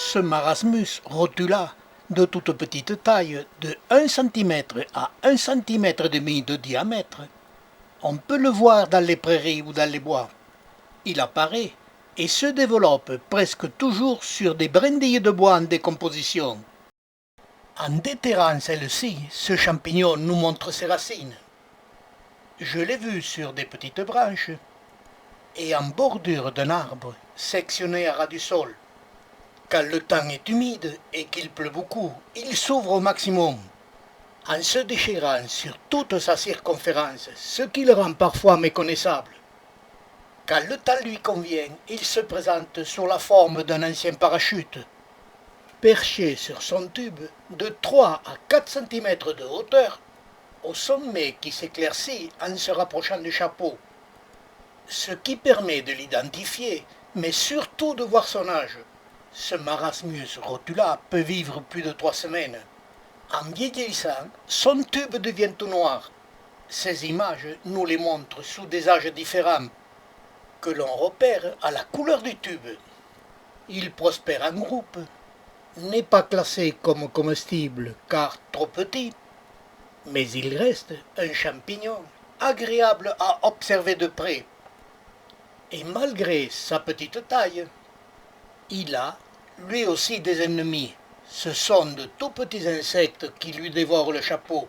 Ce marasmus rotula, de toute petite taille, de 1 cm à 1,5 cm de diamètre, on peut le voir dans les prairies ou dans les bois. Il apparaît et se développe presque toujours sur des brindilles de bois en décomposition. En déterrant celles-ci, ce champignon nous montre ses racines. Je l'ai vu sur des petites branches et en bordure d'un arbre sectionné à ras du sol. Quand le temps est humide et qu'il pleut beaucoup, il s'ouvre au maximum, en se déchirant sur toute sa circonférence, ce qui le rend parfois méconnaissable. Quand le temps lui convient, il se présente sous la forme d'un ancien parachute, perché sur son tube de 3 à 4 cm de hauteur, au sommet qui s'éclaircit en se rapprochant du chapeau, ce qui permet de l'identifier, mais surtout de voir son âge. Ce Marasmus rotula peut vivre plus de 3 semaines. En vieillissant, son tube devient tout noir. Ces images nous les montrent sous des âges différents, que l'on repère à la couleur du tube. Il prospère en groupe, n'est pas classé comme comestible car trop petit, mais il reste un champignon agréable à observer de près. Et malgré sa petite taille, il a lui aussi des ennemis. Ce sont de tout petits insectes qui lui dévorent le chapeau.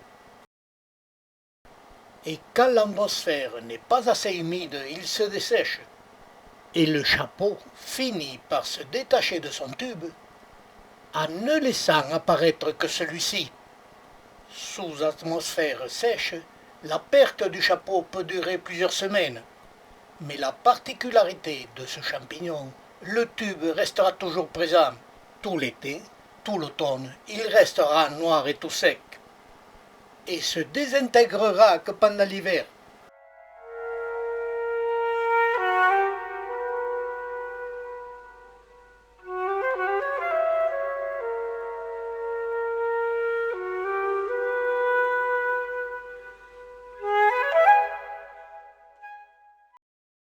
Et quand l'atmosphère n'est pas assez humide, il se dessèche. Et le chapeau finit par se détacher de son tube, en ne laissant apparaître que celui-ci. Sous atmosphère sèche, la perte du chapeau peut durer plusieurs semaines. Mais la particularité de ce champignon, le tube restera toujours présent. Tout l'été, tout l'automne, il restera noir et tout sec. Et se désintégrera que pendant l'hiver.